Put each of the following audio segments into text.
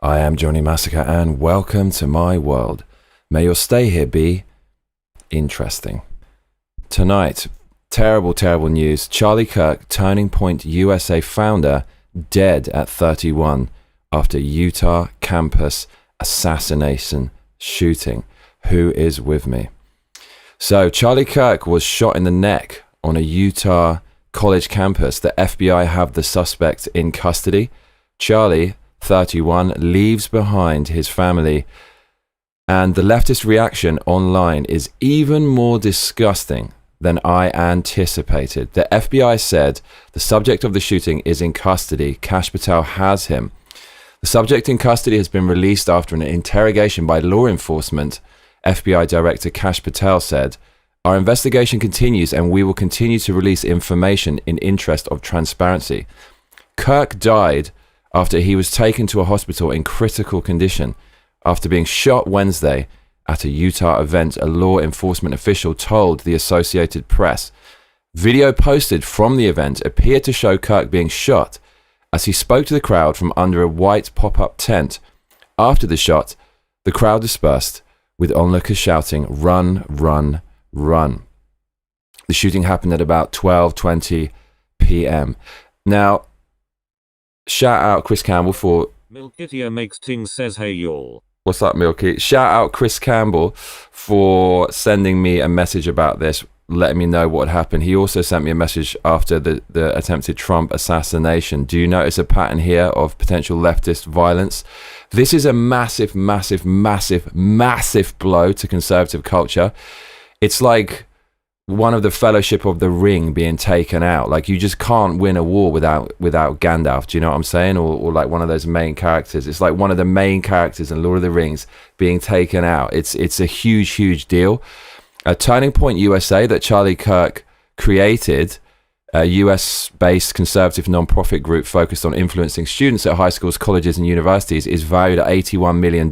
I am Johnny Massacre and welcome to my world. May your stay here be interesting. Tonight, terrible news. Charlie Kirk, Turning Point USA founder, dead at 31 after Utah campus assassination shooting. Who is with me? So Charlie Kirk was shot in the neck on a Utah college campus. The FBI have the suspect in custody. Charlie, 31, leaves behind his family, and the leftist reaction online is even more disgusting than I anticipated. The FBI said the subject of the shooting is in custody. Kash Patel has him. The subject in custody has been released after an interrogation by law enforcement. FBI Director Kash Patel said, "Our investigation continues and we will continue to release information in interest of transparency." Kirk died after he was taken to a hospital in critical condition after being shot Wednesday at a Utah event, a law enforcement official told the Associated Press. Video posted from the event appeared to show Kirk being shot as he spoke to the crowd from under a white pop-up tent. After the shot, the crowd dispersed, with onlookers shouting, "Run, run, run." The shooting happened at about 12:20 p.m. Now, shout out Chris Campbell for... Milkitia makes ting says hey y'all. What's up, Milky? Shout out Chris Campbell for sending me a message about this, letting me know what happened. He also sent me a message after the attempted Trump assassination. Do you notice a pattern here of potential leftist violence? This is a massive blow to conservative culture. It's like one of the Fellowship of the Ring being taken out. Like, you just can't win a war without Gandalf. Do you know what I'm saying? Or like one of those main characters. It's like one of the main characters in Lord of the Rings being taken out. It's a huge deal. A Turning Point USA that Charlie Kirk created, a US-based conservative non-profit group focused on influencing students at high schools, colleges, and universities, is valued at $81 million.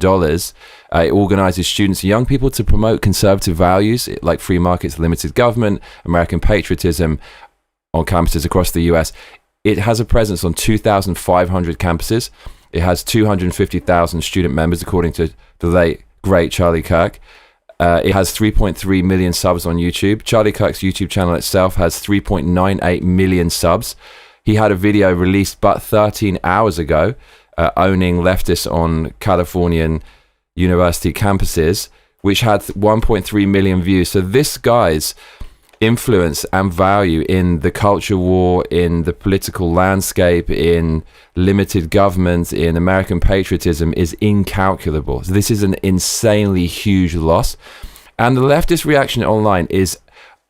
It organizes students and young people to promote conservative values like free markets, limited government, American patriotism on campuses across the US. It has a presence on 2,500 campuses. It has 250,000 student members, according to the late, great Charlie Kirk. It has 3.3 million subs on YouTube. Charlie Kirk's YouTube channel itself has 3.98 million subs. He had a video released but 13 hours ago owning leftists on Californian university campuses, which had 1.3 million views. So this guy's influence and value in the culture war, in the political landscape, in limited government, in American patriotism is incalculable. So this is an insanely huge loss. And the leftist reaction online is,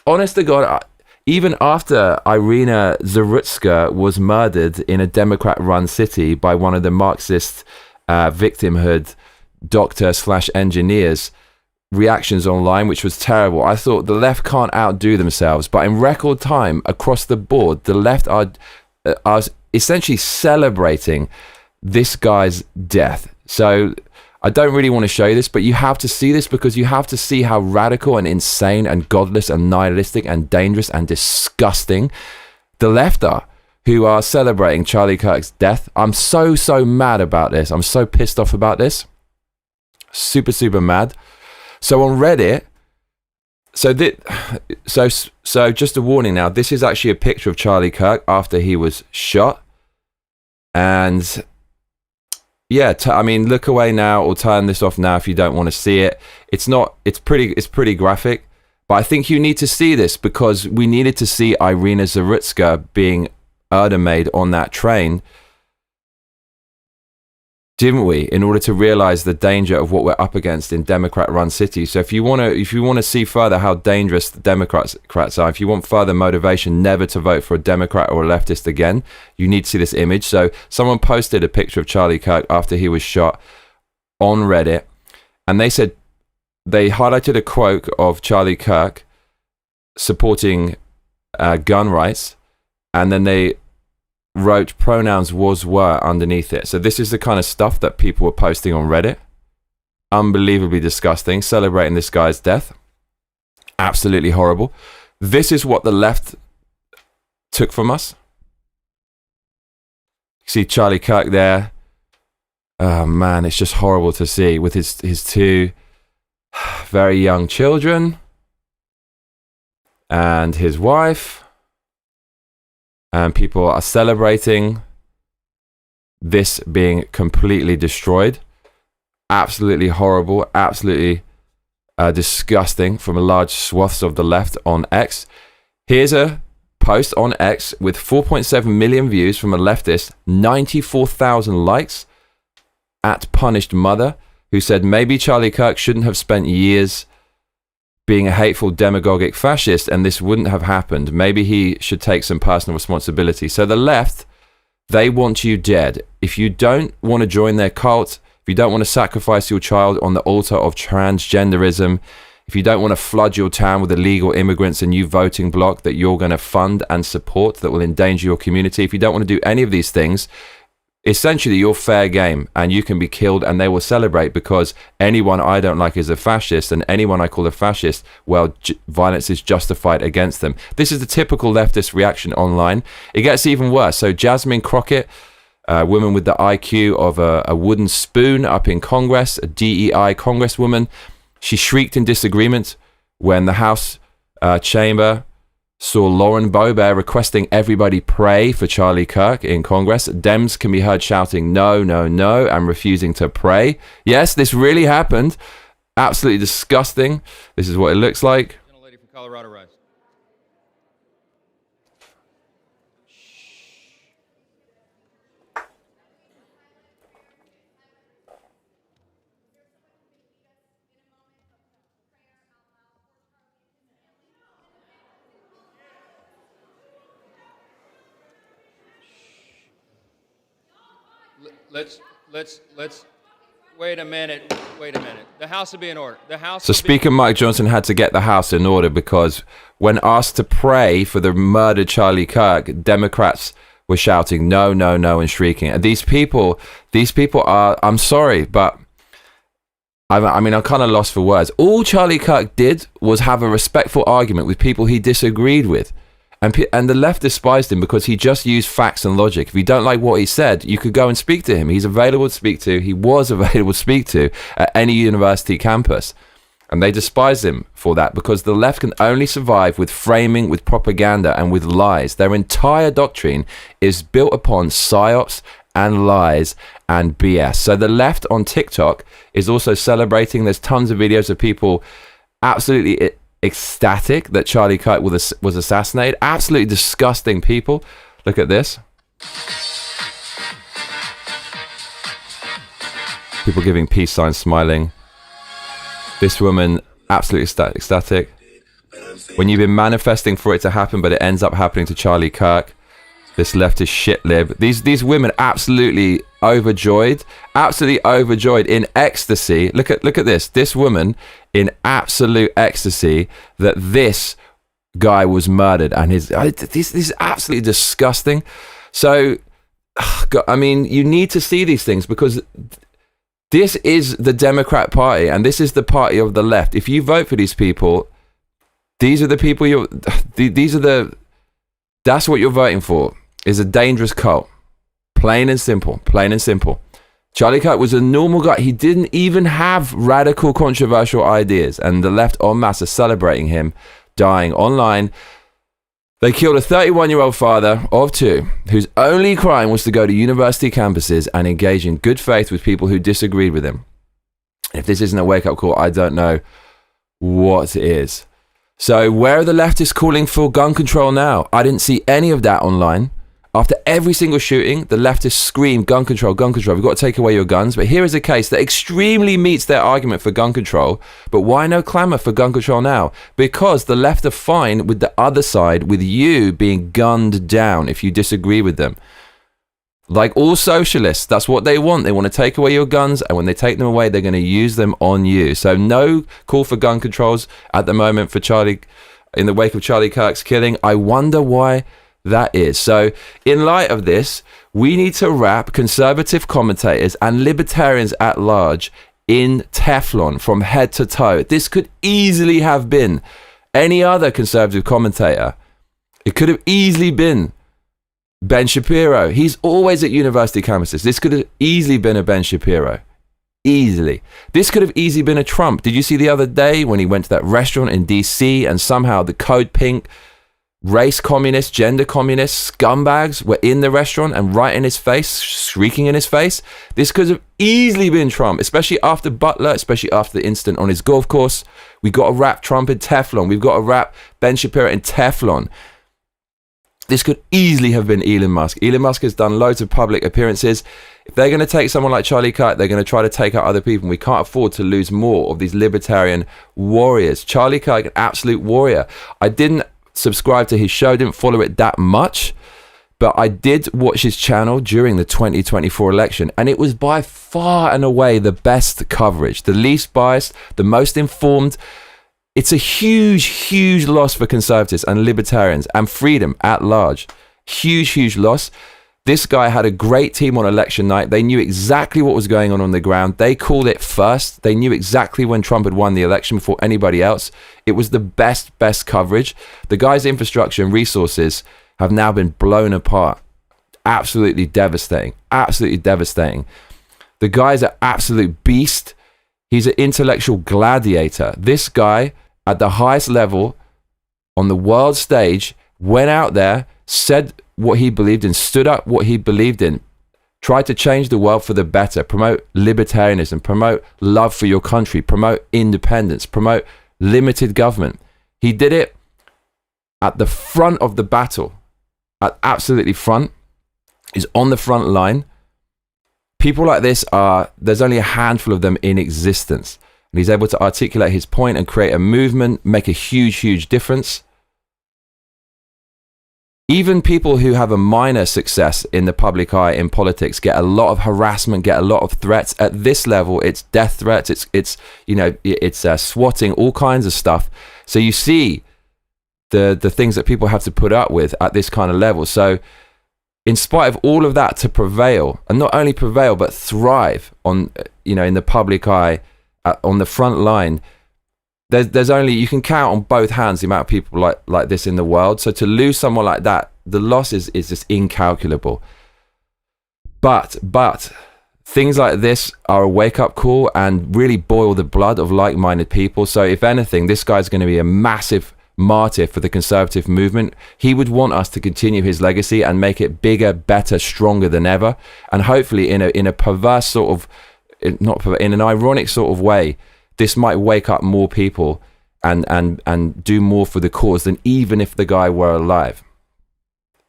honest to God, even after Irina Zarutska was murdered in a Democrat-run city by one of the Marxist victimhood doctor/engineers, reactions online, which was terrible. I thought the left can't outdo themselves, but in record time across the board, the left are essentially celebrating this guy's death. So I don't really want to show you this, but you have to see this because you have to see how radical and insane and godless and nihilistic and dangerous and disgusting the left are, who are celebrating Charlie Kirk's death. I'm so mad about this. I'm so pissed off about this. Super mad. So on Reddit, so just a warning now, this is actually a picture of Charlie Kirk after he was shot. And yeah, I mean, look away now or turn this off now if you don't want to see it. It's pretty graphic, but I think you need to see this because we needed to see Irina Zarutska being murdered on that train, didn't we, in order to realize the danger of what we're up against in Democrat-run cities. So if you want to see further how dangerous the Democrats are, if you want further motivation never to vote for a Democrat or a leftist again, you need to see this image. So someone posted a picture of Charlie Kirk after he was shot on Reddit, and they said they highlighted a quote of Charlie Kirk supporting gun rights, and then they wrote pronouns were underneath it. So this is the kind of stuff that people were posting on Reddit. Unbelievably disgusting, celebrating this guy's death. Absolutely horrible. This is what the left took from us. See Charlie Kirk there, Oh man, it's just horrible to see with his two very young children and his wife, and people are celebrating this being completely destroyed. Absolutely horrible, absolutely disgusting from a large swaths of the left on X. Here's a post on X with 4.7 million views from a leftist, 94,000 likes, at Punished Mother, who said maybe Charlie Kirk shouldn't have spent years being a hateful demagogic fascist and this wouldn't have happened. Maybe he should take some personal responsibility. So the left, they want you dead. If you don't want to join their cult, if you don't want to sacrifice your child on the altar of transgenderism, if you don't want to flood your town with illegal immigrants, a new voting bloc that you're going to fund and support that will endanger your community, if you don't want to do any of these things, essentially you're fair game and you can be killed and they will celebrate, because anyone I don't like is a fascist, and anyone I call a fascist, well, violence is justified against them. This is the typical leftist reaction online. It gets even worse. So Jasmine Crockett, a woman with the IQ of a wooden spoon up in Congress, a DEI congresswoman, she shrieked in disagreement when the House chamber saw Lauren Boebert requesting everybody pray for Charlie Kirk in Congress. Dems can be heard shouting, no, no, no, and refusing to pray. Yes, this really happened. Absolutely disgusting. This is what it looks like. Lady from Colorado, rise. Let's wait a minute. The House will be in order. So Speaker Mike Johnson had to get the House in order because when asked to pray for the murdered Charlie Kirk, Democrats were shouting no, no, no and shrieking. And these people are, I'm sorry, but I mean, I'm kind of lost for words. All Charlie Kirk did was have a respectful argument with people he disagreed with. And the left despised him because he just used facts and logic. If you don't like what he said, you could go and speak to him. He's available to speak to. He was available to speak to at any university campus. And they despised him for that because the left can only survive with framing, with propaganda, and with lies. Their entire doctrine is built upon psyops and lies and BS. So the left on TikTok is also celebrating. There's tons of videos of people absolutely ecstatic that Charlie Kirk was assassinated. Absolutely disgusting people. Look at this. People giving peace signs, smiling. This woman, absolutely ecstatic. When you've been manifesting for it to happen, but it ends up happening to Charlie Kirk. This leftist shit lib. These women absolutely overjoyed in ecstasy. Look at this. This woman in absolute ecstasy that this guy was murdered, and this is absolutely disgusting. So, I mean, you need to see these things because this is the Democrat Party, and this is the party of the left. If you vote for these people, these are the people that's what you're voting for. Is a dangerous cult. Plain and simple. Charlie Kirk was a normal guy. He didn't even have radical, controversial ideas, and the left en masse are celebrating him dying online. They killed a 31-year-old father of two whose only crime was to go to university campuses and engage in good faith with people who disagreed with him. If this isn't a wake-up call, I don't know what is. So where are the leftists calling for gun control now? I didn't see any of that online. After every single shooting, the leftists scream, gun control, gun control. We've got to take away your guns. But here is a case that extremely meets their argument for gun control. But why no clamour for gun control now? Because the left are fine with the other side, with you being gunned down if you disagree with them. Like all socialists, that's what they want. They want to take away your guns, and when they take them away, they're going to use them on you. So no call for gun controls at the moment for Charlie, in the wake of Charlie Kirk's killing. I wonder why that is. So in light of this, we need to wrap conservative commentators and libertarians at large in Teflon from head to toe. This could easily have been any other conservative commentator. It could have easily been Ben Shapiro, he's always at university campuses. This could have easily been a Ben Shapiro. Easily. This could have easily been a Trump. Did you see the other day when he went to that restaurant in DC and somehow the code pink race communists, gender communists, scumbags were in the restaurant and right in his face, shrieking in his face? This could have easily been Trump, especially after Butler, especially after the incident on his golf course. We got to wrap Trump in Teflon. We've got to wrap Ben Shapiro in Teflon. This could easily have been Elon Musk. Elon Musk has done loads of public appearances. If they're going to take someone like Charlie Kirk, they're going to try to take out other people. We can't afford to lose more of these libertarian warriors. Charlie Kirk, an absolute warrior. I didn't subscribe to his show, didn't follow it that much, but I did watch his channel during the 2024 election, and it was by far and away the best coverage, the least biased, the most informed. It's a huge, huge loss for conservatives and libertarians and freedom at large. Huge, huge loss. This guy had a great team on election night. They knew exactly what was going on the ground. They called it first. They knew exactly when Trump had won the election before anybody else. It was the best coverage. The guy's infrastructure and resources have now been blown apart. Absolutely devastating. Absolutely devastating. The guy's an absolute beast. He's an intellectual gladiator. This guy, at the highest level on the world stage, went out there, said what he believed in, stood up what he believed in, tried to change the world for the better, promote libertarianism, promote love for your country, promote independence, promote limited government. He did it at the front of the battle, at absolutely front. He's on the front line. People like this there's only a handful of them in existence. And he's able to articulate his point and create a movement, make a huge, huge difference. Even people who have a minor success in the public eye in politics get a lot of harassment, get a lot of threats. At this level, it's death threats, it's swatting, all kinds of stuff. So you see the things that people have to put up with at this kind of level. So in spite of all of that, to prevail, and not only prevail, but thrive on, in the public eye, on the front line, there's only, you can count on both hands the amount of people like this in the world. So to lose someone like that, the loss is just incalculable. But things like this are a wake-up call and really boil the blood of like-minded people. So if anything, this guy's going to be a massive martyr for the conservative movement. He would want us to continue his legacy and make it bigger, better, stronger than ever. And hopefully in a perverse sort of, in an ironic sort of way, this might wake up more people and do more for the cause than even if the guy were alive,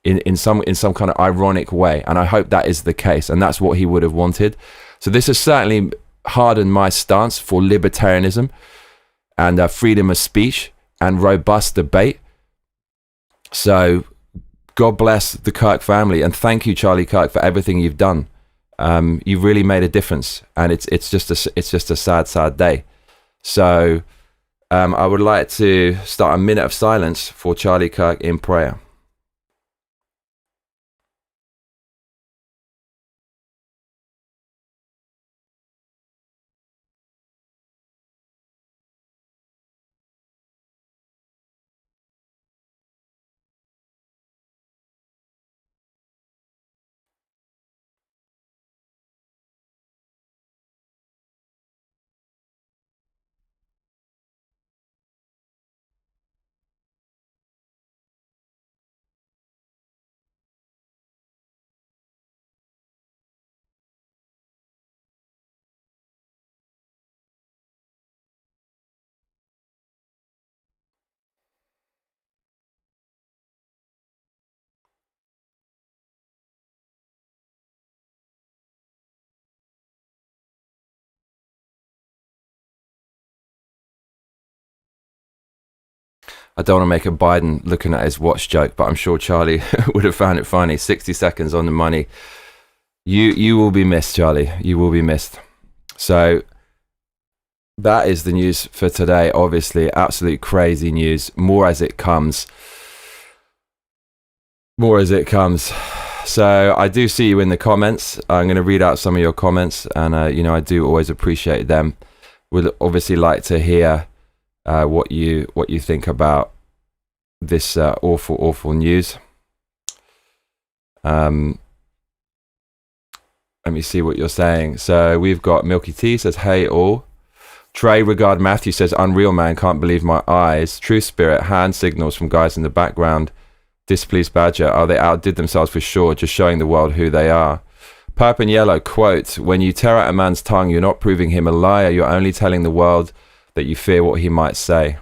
in some kind of ironic way. And I hope that is the case, and that's what he would have wanted. So this has certainly hardened my stance for libertarianism and freedom of speech and robust debate. So God bless the Kirk family, and thank you, Charlie Kirk, for everything you've done. You've really made a difference, and it's just a sad day. So I would like to start a minute of silence for Charlie Kirk in prayer. I don't want to make a Biden looking at his watch joke, but I'm sure Charlie would have found it funny. 60 seconds on the money. You will be missed, Charlie. You will be missed. So that is the news for today. Obviously, absolute crazy news. More as it comes. So I do see you in the comments. I'm going to read out some of your comments, and I do always appreciate them. Would obviously like to hear what you think about this awful news. Let me see what you're saying. So we've got Milky T says, hey all. Trey Regard Matthew says, unreal man, can't believe my eyes. True Spirit, hand signals from guys in the background. Displeased Badger, oh, they outdid themselves for sure, just showing the world who they are. Purp and Yellow, quote, when you tear out a man's tongue, you're not proving him a liar, you're only telling the world that you fear what he might say.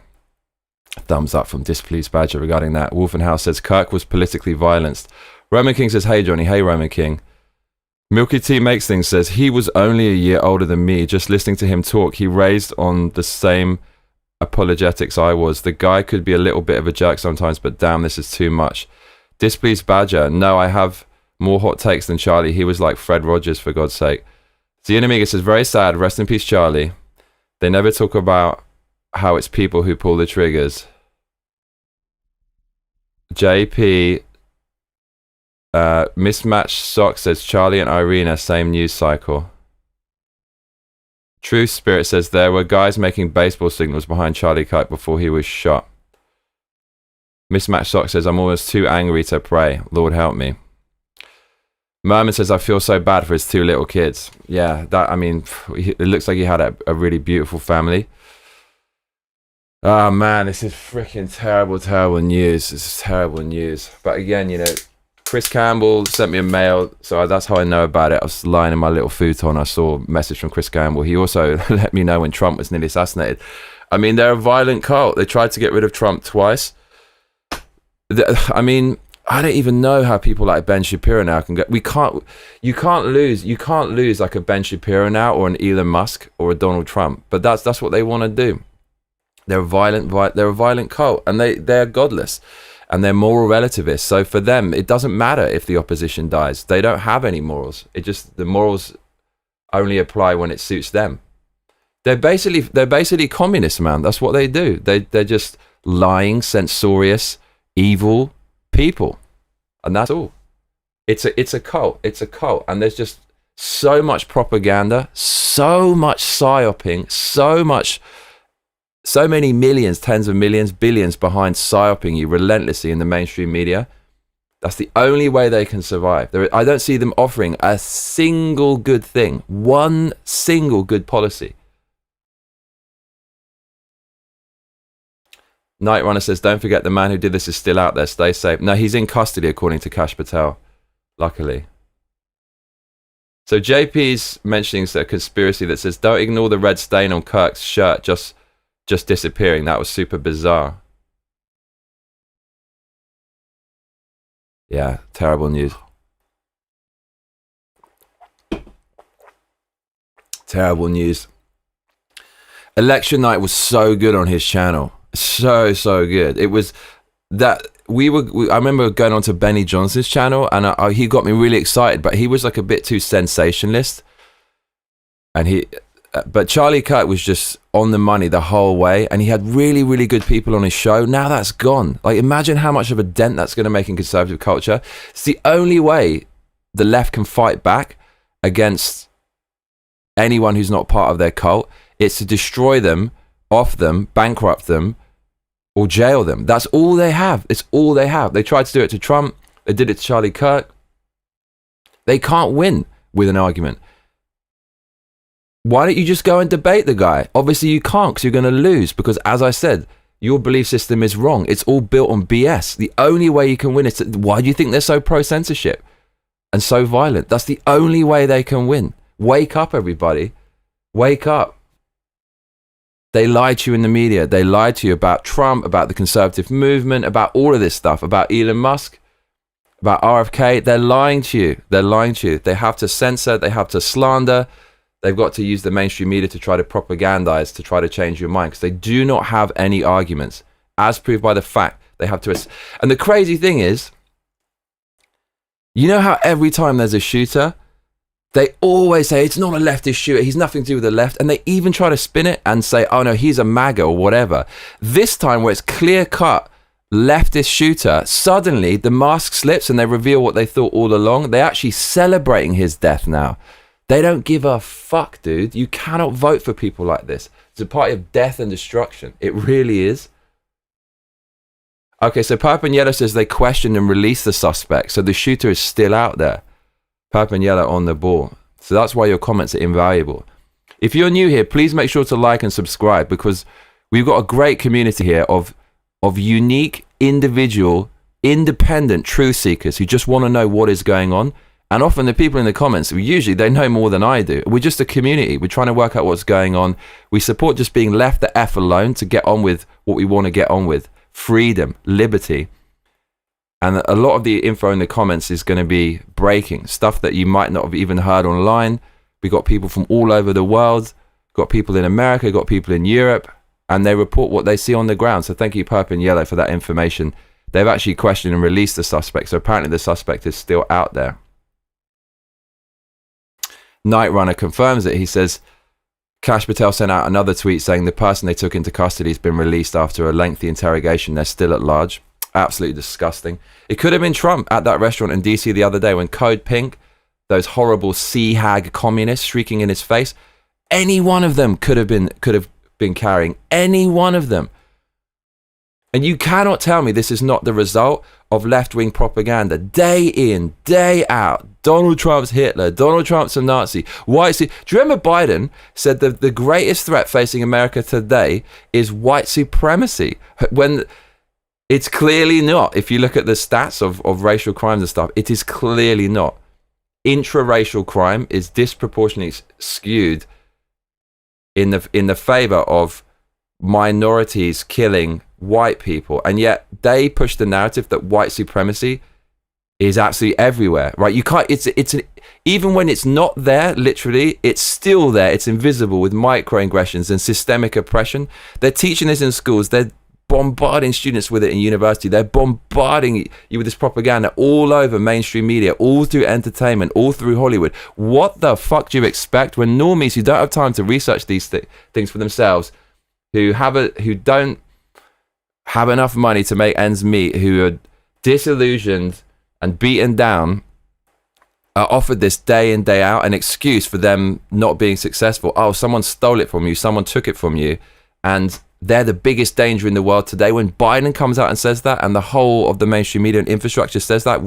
Thumbs up from Displeased Badger regarding that. Wolfenhouse says, Kirk was politically violenced. Roman King says, hey Johnny, hey Roman King. Milky T Makes Things says, he was only a year older than me. Just listening to him talk, he raised on the same apologetics I was. The guy could be a little bit of a jerk sometimes, but damn, this is too much. Displeased Badger, no, I have more hot takes than Charlie. He was like Fred Rogers, for God's sake. Amiga says, very sad, rest in peace Charlie. They never talk about how it's people who pull the triggers. JP Mismatched Socks says, Charlie and Irina, same news cycle. True Spirit says, there were guys making baseball signals behind Charlie Kirk before he was shot. Mismatched Socks says, I'm almost too angry to pray. Lord help me. Merman says, I feel so bad for his two little kids. Yeah, it looks like he had a really beautiful family. Oh man, this is freaking terrible news. This is terrible news. But again, Chris Campbell sent me a mail, so that's how I know about it. I was lying in my little futon. I saw a message from Chris Campbell. He also let me know when Trump was nearly assassinated. I mean, they're a violent cult. They tried to get rid of Trump twice. I mean, I don't even know how people like Ben Shapiro now can get. You can't lose like a Ben Shapiro now or an Elon Musk or a Donald Trump. But that's what they want to do. They're a violent cult, and they're godless. And they're moral relativists. So for them, it doesn't matter if the opposition dies. They don't have any morals. The morals only apply when it suits them. They're basically communists, man. That's what they do. They're just lying, censorious, evil people. And that's all. It's a cult. It's a cult. And there's just so much propaganda, so much psyoping, so many millions, tens of millions, billions behind psyoping you relentlessly in the mainstream media. That's the only way they can survive. I don't see them offering a single good thing, one single good policy. Night Runner says, don't forget the man who did this is still out there. Stay safe. No, he's in custody according to Kash Patel, luckily. So JP's mentioning a conspiracy that says, don't ignore the red stain on Kirk's shirt just disappearing. That was super bizarre. Yeah, terrible news. Terrible news. Election night was so good on his channel. So good. It was that I remember going on to Benny Johnson's channel, and he got me really excited, but he was like a bit too sensationalist. But Charlie Kirk was just on the money the whole way, and he had really, really good people on his show. Now that's gone. Like, imagine how much of a dent that's going to make in conservative culture. It's the only way the left can fight back against anyone who's not part of their cult. It's to destroy them, off them, bankrupt them, or jail them. That's all they have. It's all they have. They tried to do it to Trump. They did it to Charlie Kirk. They can't win with an argument. Why don't you just go and debate the guy? Obviously you can't, because you're going to lose, because as I said, your belief system is wrong. It's all built on BS. The only way you can win is why do you think they're so pro-censorship and so violent? That's the only way they can win. Wake up, everybody. Wake up. They lied to you in the media. They lied to you about Trump, about the conservative movement, about all of this stuff, about Elon Musk, about RFK. They're lying to you. They're lying to you. They have to censor. They have to slander. They've got to use the mainstream media to try to propagandize, to try to change your mind, because they do not have any arguments, as proved by the fact they have to. And the crazy thing is, you know how every time there's a shooter, they always say it's not a leftist shooter, he's nothing to do with the left, and they even try to spin it and say, oh no, he's a MAGA or whatever. This time, where it's clear-cut leftist shooter, suddenly the mask slips and they reveal what they thought all along. They're actually celebrating his death now. They don't give a fuck, dude. You cannot vote for people like this. It's a party of death and destruction. It really is. Okay, so Purple says they questioned and released the suspect, so the shooter is still out there. Purple on the ball. So that's why your comments are invaluable. If you're new here, please make sure to like and subscribe, because we've got a great community here of unique, individual, independent truth seekers who just want to know what is going on. And often the people in the comments, usually they know more than I do. We're just a community. We're trying to work out what's going on. We support just being left the F alone to get on with what we want to get on with. Freedom, liberty. And a lot of the info in the comments is going to be breaking. Stuff that you might not have even heard online. We got people from all over the world. Got people in America, got people in Europe. And they report what they see on the ground. So thank you, Purple and Yellow, for that information. They've actually questioned and released the suspect. So apparently the suspect is still out there. Night Runner confirms it. He says, Kash Patel sent out another tweet saying the person they took into custody has been released after a lengthy interrogation. They're still at large. Absolutely disgusting. It could have been Trump at that restaurant in DC the other day when Code Pink, those horrible sea hag communists shrieking in his face, any one of them could have been carrying, any one of them. And you cannot tell me this is not the result of left-wing propaganda, day in, day out. Donald Trump's Hitler, Donald Trump's a Nazi. Why? Do you remember Biden said that the greatest threat facing America today is white supremacy? When it's clearly not. If you look at the stats of racial crimes and stuff, it is clearly not. Intra-racial crime is disproportionately skewed in the favor of minorities killing white people, and yet they push the narrative that white supremacy is absolutely everywhere, right? You can't, even when it's not there, literally, it's still there. It's invisible with microaggressions and systemic oppression. They're teaching this in schools. They're bombarding students with it in university. They're bombarding you with this propaganda all over mainstream media, all through entertainment, all through Hollywood. What the fuck do you expect when normies who don't have time to research these things for themselves, who don't have enough money to make ends meet, who are disillusioned and beaten down, are offered this day in, day out, an excuse for them not being successful? Oh, someone stole it from you, someone took it from you, and they're the biggest danger in the world today. When Biden comes out and says that, and the whole of the mainstream media and infrastructure says that,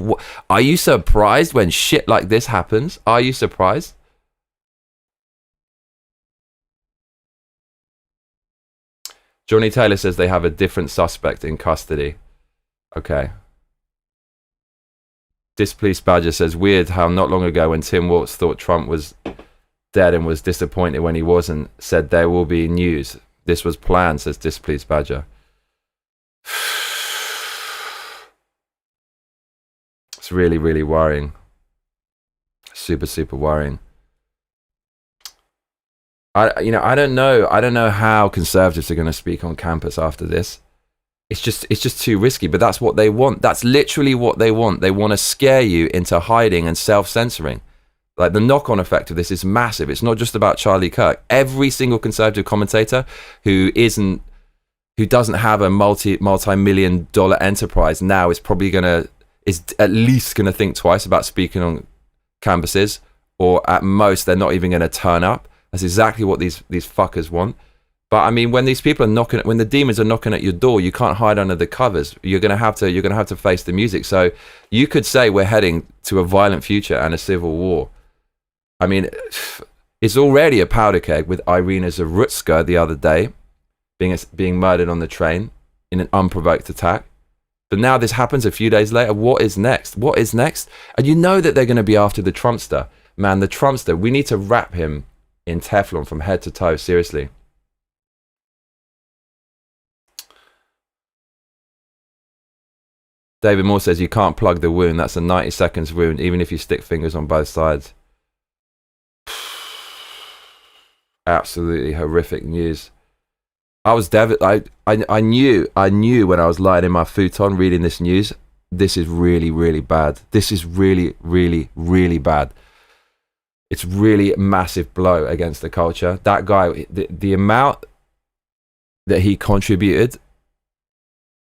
are you surprised when shit like this happens? Are you surprised? Johnny Taylor says they have a different suspect in custody. Okay. Displeased Badger says, weird how not long ago when Tim Walz thought Trump was dead and was disappointed when he wasn't, said there will be news. This was planned, says Displeased Badger. It's really, really worrying. Super, super worrying. I don't know how conservatives are going to speak on campus after this. It's just too risky, but that's what they want. That's literally what they want. They want to scare you into hiding and self-censoring. Like, the knock-on effect of this is massive. It's not just about Charlie Kirk. Every single conservative commentator who doesn't have a multi-million dollar enterprise now is at least gonna think twice about speaking on campuses, or at most they're not even gonna turn up. That's exactly what these fuckers want. But I mean, when these people are when the demons are knocking at your door, you can't hide under the covers. You're gonna have to face the music. So you could say we're heading to a violent future and a civil war. I mean, it's already a powder keg with Irina Zarutska the other day being murdered on the train in an unprovoked attack. But now this happens a few days later. What is next? What is next? And you know that they're going to be after the Trumpster. Man, the Trumpster, we need to wrap him in Teflon from head to toe, seriously. David Moore says you can't plug the wound. That's a 90 seconds wound, even if you stick fingers on both sides. Absolutely horrific news. I was devastated. I knew when I was lying in my futon reading this news, this is really, really bad. This is really, really, really bad. It's really a massive blow against the culture. That guy, the amount that he contributed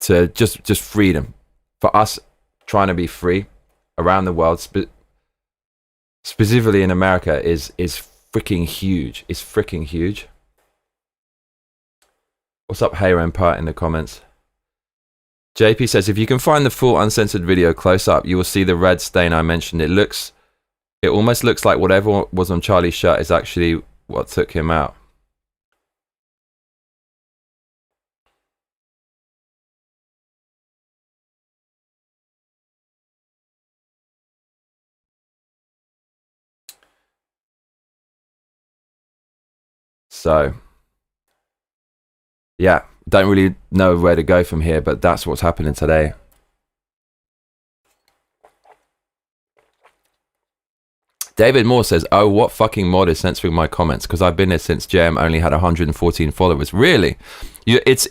to just freedom, for us trying to be free around the world, specifically in America, is freaking huge. It's freaking huge. What's up, Heyra and Part in the comments? JP says, if you can find the full uncensored video close up, you will see the red stain I mentioned. It almost looks like whatever was on Charlie's shirt is actually what took him out. So, yeah, don't really know where to go from here, but that's what's happening today. David Moore says, oh, what fucking mod is censoring my comments? Because I've been here since JM only had 114 followers. Really? It's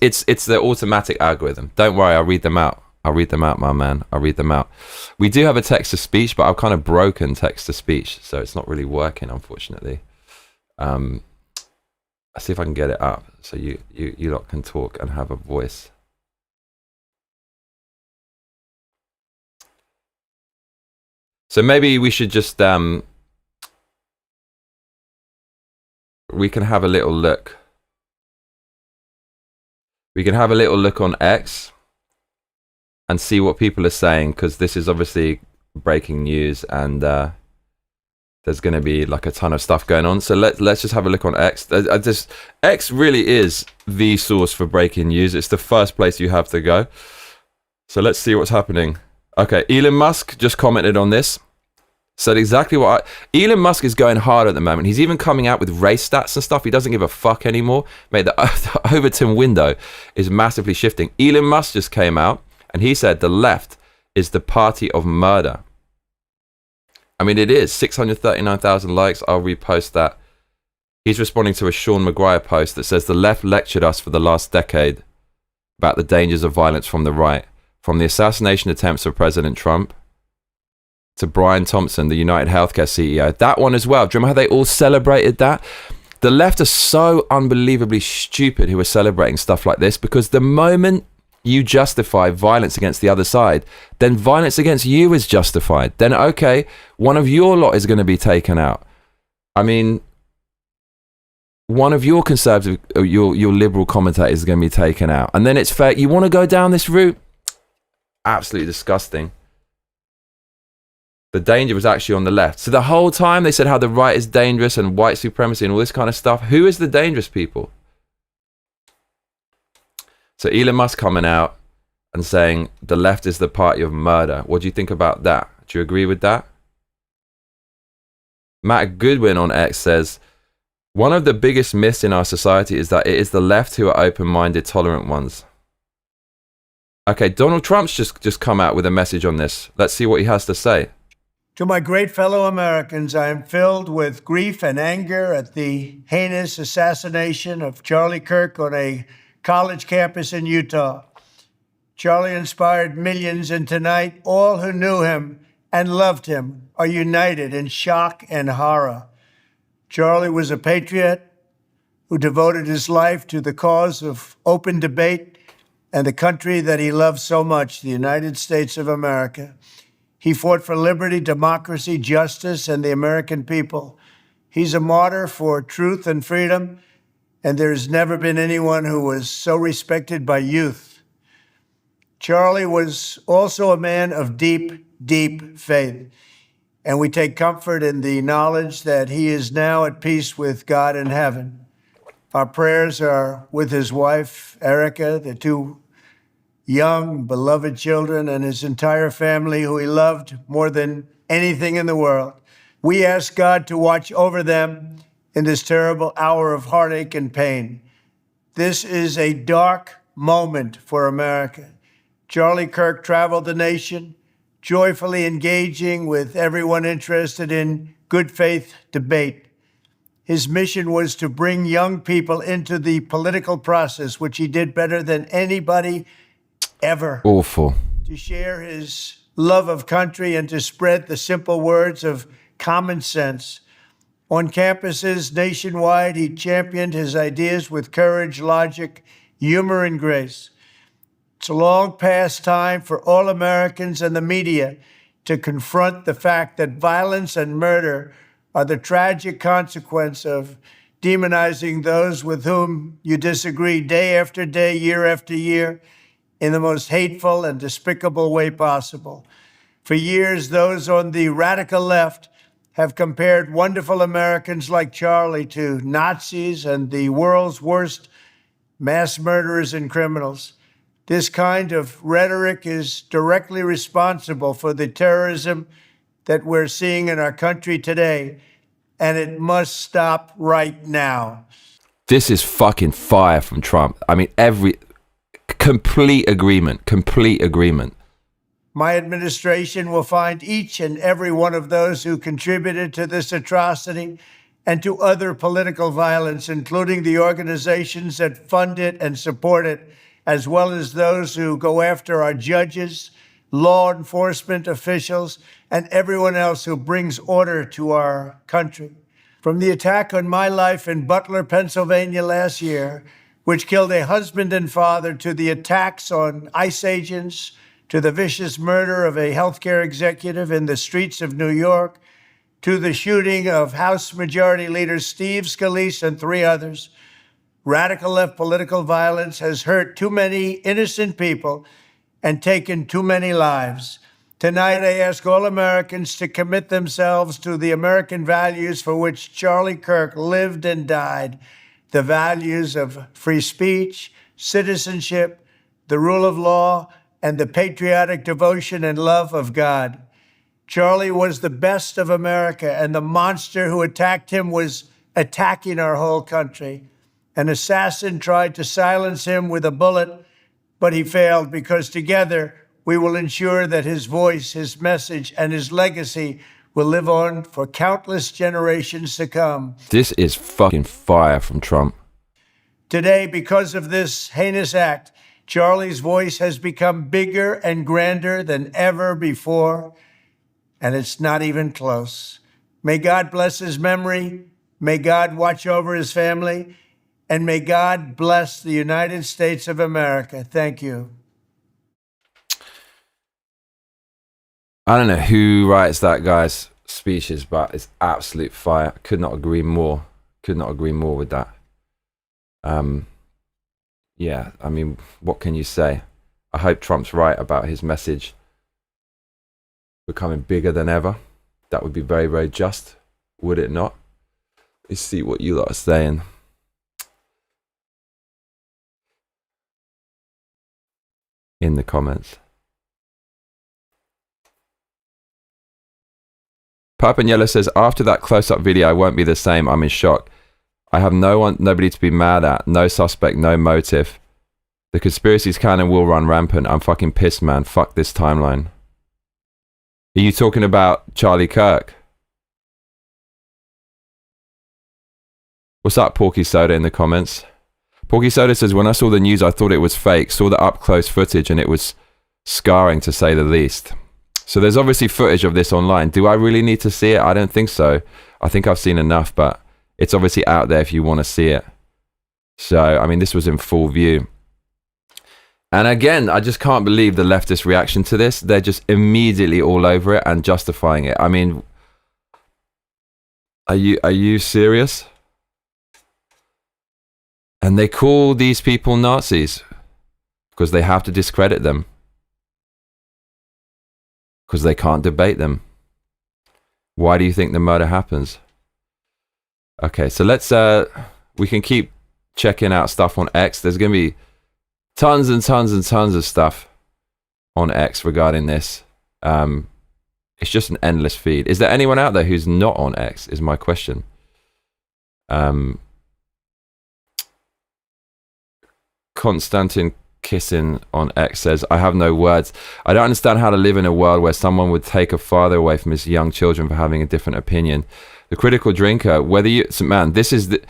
the automatic algorithm. Don't worry, I'll read them out. I'll read them out, my man. I'll read them out. We do have a text-to-speech, but I've kind of broken text-to-speech, so it's not really working, unfortunately. I'll see if I can get it up so you lot can talk and have a voice. So maybe we should just we can have a little look. We can have a little look on X and see what people are saying, because this is obviously breaking news, and there's going to be like a ton of stuff going on. So let's just have a look on X. X really is the source for breaking news. It's the first place you have to go. So let's see what's happening. Okay, Elon Musk just commented on this. Said exactly what Elon Musk is going hard at the moment. He's even coming out with race stats and stuff. He doesn't give a fuck anymore. Mate, the Overton window is massively shifting. Elon Musk just came out and he said the left is the party of murder. I mean, it is. 639,000 likes. I'll repost that. He's responding to a Sean McGuire post that says the left lectured us for the last decade about the dangers of violence from the right. From the assassination attempts of President Trump to Brian Thompson, the United Healthcare CEO. That one as well. Do you remember how they all celebrated that? The left are so unbelievably stupid who are celebrating stuff like this, because the moment you justify violence against the other side, then violence against you is justified. Then, okay, one of your lot is going to be taken out. I mean, one of your conservative, your liberal commentators is going to be taken out. And then it's fair. You want to go down this route? Absolutely disgusting. The danger was actually on the left. So the whole time they said how the right is dangerous and white supremacy and all this kind of stuff. Who is the dangerous people? So Elon Musk coming out and saying the left is the party of murder. What do you think about that? Do you agree with that? Matt Goodwin on X says, one of the biggest myths in our society is that it is the left who are open-minded, tolerant ones. Okay, Donald Trump's just come out with a message on this. Let's see what he has to say. To my great fellow Americans, I am filled with grief and anger at the heinous assassination of Charlie Kirk on a college campus in Utah. Charlie inspired millions, and tonight, all who knew him and loved him are united in shock and horror. Charlie was a patriot who devoted his life to the cause of open debate and the country that he loved so much, the United States of America. He fought for liberty, democracy, justice, and the American people. He's a martyr for truth and freedom, and there has never been anyone who was so respected by youth. Charlie was also a man of deep, deep faith, and we take comfort in the knowledge that he is now at peace with God in heaven. Our prayers are with his wife, Erica, the two young, beloved children, and his entire family, who he loved more than anything in the world. We ask God to watch over them in this terrible hour of heartache and pain. This is a dark moment for America. Charlie Kirk traveled the nation, joyfully engaging with everyone interested in good faith debate. His mission was to bring young people into the political process, which he did better than anybody ever. Awful. To share his love of country and to spread the simple words of common sense. On campuses nationwide, he championed his ideas with courage, logic, humor, and grace. It's a long past time for all Americans and the media to confront the fact that violence and murder are the tragic consequence of demonizing those with whom you disagree day after day, year after year. in the most hateful and despicable way possible. For years, those on the radical left have compared wonderful Americans like Charlie to Nazis and the world's worst mass murderers and criminals. This kind of rhetoric is directly responsible for the terrorism that we're seeing in our country today, and it must stop right now. This is fucking fire from Trump. I mean, complete agreement. My administration will find each and every one of those who contributed to this atrocity and to other political violence, including the organizations that fund it and support it, as well as those who go after our judges, law enforcement officials, and everyone else who brings order to our country. From the attack on my life in Butler, Pennsylvania last year, which killed a husband and father, to the attacks on ICE agents, to the vicious murder of a healthcare executive in the streets of New York, to the shooting of House Majority Leader Steve Scalise and 3 others, radical left political violence has hurt too many innocent people and taken too many lives. Tonight, I ask all Americans to commit themselves to the American values for which Charlie Kirk lived and died, the values of free speech, citizenship, the rule of law, and the patriotic devotion and love of God. Charlie was the best of America, and the monster who attacked him was attacking our whole country. An assassin tried to silence him with a bullet, but he failed, because together we will ensure that his voice, his message, and his legacy will live on for countless generations to come. This is fucking fire from Trump. Today, because of this heinous act, Charlie's voice has become bigger and grander than ever before, and it's not even close. May God bless his memory, may God watch over his family, and may God bless the United States of America. Thank you. I don't know who writes that guy's speeches, but it's absolute fire. Could not agree more. With that. Yeah, I mean, what can you say? I hope Trump's right about his message becoming bigger than ever. That would be very, very just, would it not? Let's see what you lot are saying. In the comments. Purple and Yellow says, after that close-up video, I won't be the same. I'm in shock. I have nobody to be mad at. No suspect, no motive. The conspiracies can and will run rampant. I'm fucking pissed, man. Fuck this timeline. Are you talking about Charlie Kirk? What's up, Porky Soda, in the comments? Porky Soda says, when I saw the news, I thought it was fake. Saw the up-close footage and it was scarring, to say the least. So there's obviously footage of this online. Do I really need to see it? I don't think so. I think I've seen enough, but it's obviously out there if you want to see it. So, I mean, this was in full view. And again, I just can't believe the leftist reaction to this. They're just immediately all over it and justifying it. I mean, are you serious? And they call these people Nazis because they have to discredit them, because they can't debate them. Why do you think the murder happens? Okay, so let's we can keep checking out stuff on X. There's going to be tons and tons and tons of stuff on X regarding this. It's just an endless feed. Is there anyone out there who's not on X, is my question. Konstantin Kissin on X says, I have no words. I don't understand how to live in a world where someone would take a father away from his young children for having a different opinion. The critical drinker, whether you... So man, this is the...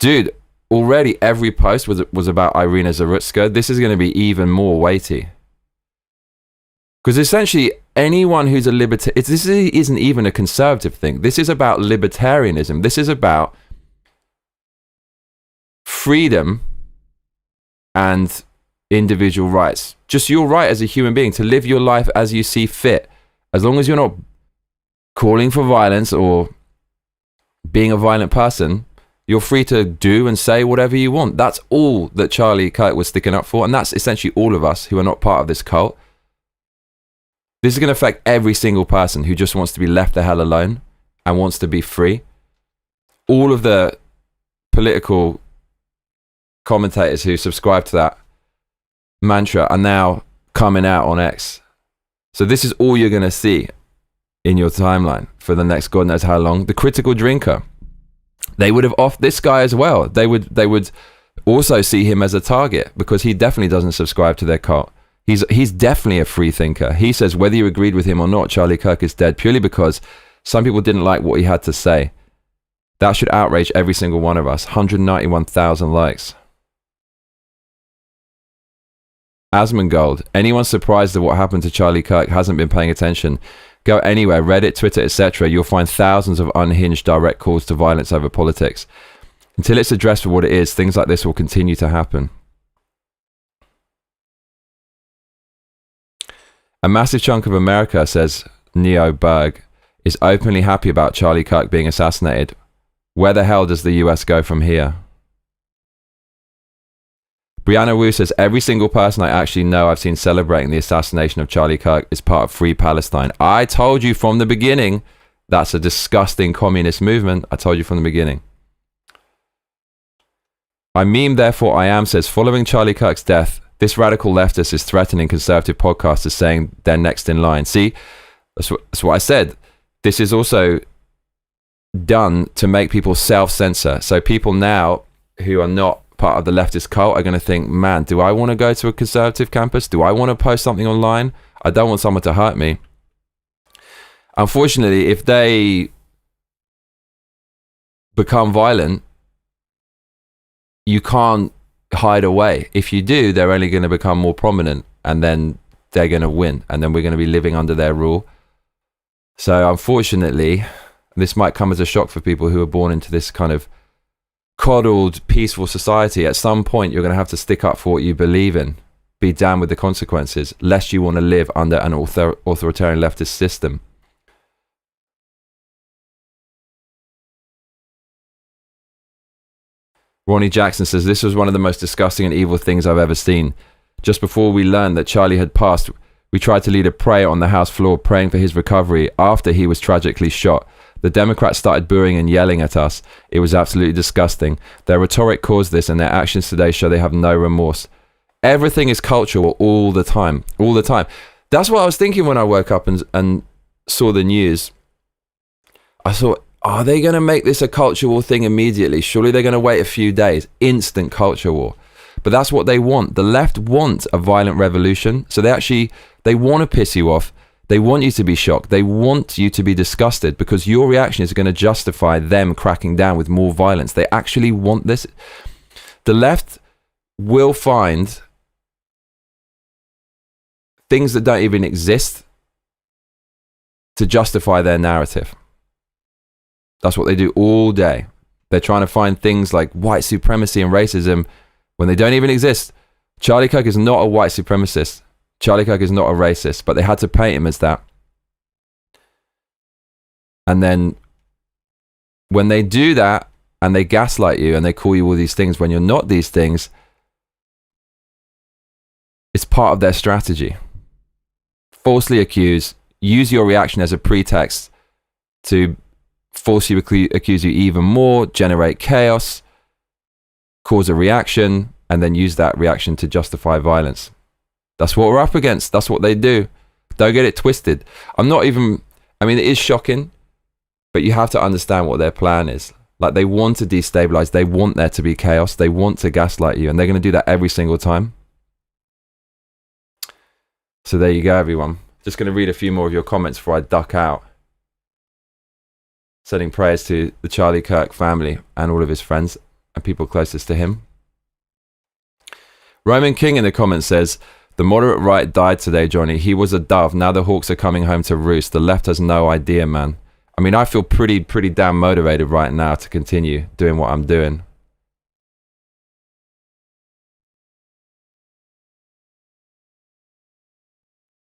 Dude, already every post was about Irina Zarutska. This is going to be even more weighty. Because essentially, anyone who's a libertarian... This isn't even a conservative thing. This is about libertarianism. This is about freedom and individual rights. Just your right as a human being to live your life as you see fit. As long as you're not calling for violence or being a violent person, You're free to do and say whatever you want. That's all that Charlie Kirk was sticking up for. And that's essentially all of us who are not part of this cult. This is going to affect every single person who just wants to be left the hell alone and wants to be free. All of the political commentators who subscribe to that mantra are now coming out on X. So this is all you're going to see in your timeline for the next God knows how long. The critical drinker. They would have offed this guy as well. They would also see him as a target because he definitely doesn't subscribe to their cult. He's definitely a free thinker. He says whether you agreed with him or not, Charlie Kirk is dead purely because some people didn't like what he had to say. That should outrage every single one of us. 191,000 likes. Asmongold. Anyone surprised at what happened to Charlie Kirk hasn't been paying attention. Go anywhere, Reddit, Twitter, etc. You'll find thousands of unhinged direct calls to violence over politics. Until it's addressed for what it is, things like this will continue to happen. A massive chunk of America, says Neo Berg, is openly happy about Charlie Kirk being assassinated. Where the hell does the US go from here? Brianna Wu says, every single person I actually know I've seen celebrating the assassination of Charlie Kirk is part of Free Palestine. I told you from the beginning, that's a disgusting communist movement. I told you from the beginning. I meme, therefore I am, says, following Charlie Kirk's death, this radical leftist is threatening conservative podcasters, saying they're next in line. See, that's what I said. This is also done to make people self-censor. So people now who are not part of the leftist cult are going to think, man, do I want to go to a conservative campus? Do I want to post something online? I don't want someone to hurt me. Unfortunately, if they become violent, you can't hide away. If you do, they're only going to become more prominent, and then they're going to win, and then we're going to be living under their rule. So unfortunately, this might come as a shock for people who are born into this kind of coddled, peaceful society. At some point, you're going to have to stick up for what you believe in. Be damned with the consequences, lest you want to live under an authoritarian leftist system. Ronnie Jackson says, this was one of the most disgusting and evil things I've ever seen. Just before we learned that Charlie had passed, we tried to lead a prayer on the House floor, praying for his recovery after he was tragically shot. The Democrats started booing and yelling at us. It was absolutely disgusting. Their rhetoric caused this, and their actions today show they have no remorse. Everything is cultural all the time. All the time. That's what I was thinking when I woke up and saw the news. I thought, are they going to make this a culture war thing immediately? Surely they're going to wait a few days. Instant culture war. But that's what they want. The left want a violent revolution. So they want to piss you off. They want you to be shocked. They want you to be disgusted because your reaction is going to justify them cracking down with more violence. They actually want this. The left will find things that don't even exist to justify their narrative. That's what they do all day. They're trying to find things like white supremacy and racism when they don't even exist. Charlie Kirk is not a white supremacist. Charlie Kirk is not a racist, but they had to paint him as that. And then when they do that and they gaslight you and they call you all these things when you're not these things, it's part of their strategy. Falsely accuse, use your reaction as a pretext to falsely accuse you even more, generate chaos, cause a reaction, and then use that reaction to justify violence. That's what we're up against. That's what they do. Don't get it twisted. It is shocking, but you have to understand what their plan is. Like, they want to destabilize. They want there to be chaos. They want to gaslight you, and they're going to do that every single time. So there you go, everyone. Just going to read a few more of your comments before I duck out. Sending prayers to the Charlie Kirk family and all of his friends and people closest to him. Roman King in the comments says, the moderate right died today, Johnny. He was a dove. Now the hawks are coming home to roost. The left has no idea, man. I mean, I feel pretty damn motivated right now to continue doing what I'm doing.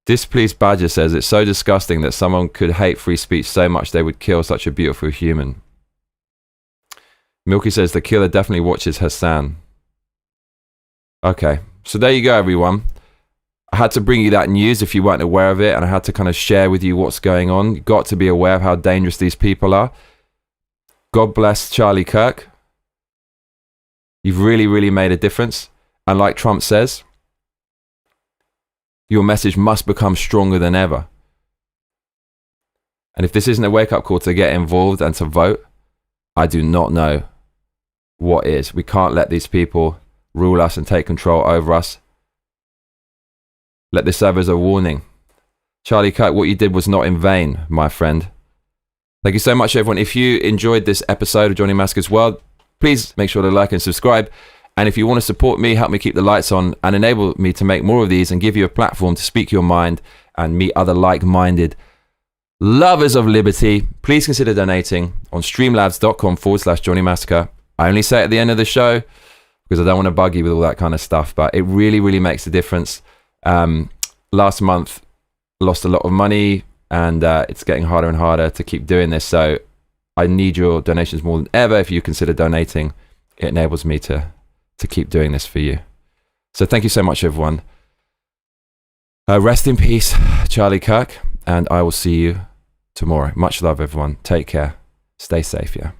Displeased Badger says, it's so disgusting that someone could hate free speech so much they would kill such a beautiful human. Milky says the killer definitely watches Hassan. Okay, so there you go, everyone. I had to bring you that news if you weren't aware of it, and I had to kind of share with you what's going on. You've got to be aware of how dangerous these people are. God bless Charlie Kirk. You've really, really made a difference. And like Trump says, your message must become stronger than ever. And if this isn't a wake-up call to get involved and to vote, I do not know what is. We can't let these people rule us and take control over us. Let this serve as a warning. Charlie Kirk, what you did was not in vain, my friend. Thank you so much, everyone. If you enjoyed this episode of Johnny Massacre's World, please make sure to like and subscribe. And if you want to support me, help me keep the lights on and enable me to make more of these and give you a platform to speak your mind and meet other like-minded lovers of liberty, please consider donating on streamlabs.com/Johnny Massacre. I only say it at the end of the show because I don't want to bug you with all that kind of stuff, but it really, really makes a difference. Last month, lost a lot of money, and it's getting harder and harder to keep doing this. So I need your donations more than ever. If you consider donating, it enables me to keep doing this for you. So thank you so much, everyone. Rest in peace, Charlie Kirk, and I will see you tomorrow. Much love, everyone. Take care. Stay safe, yeah.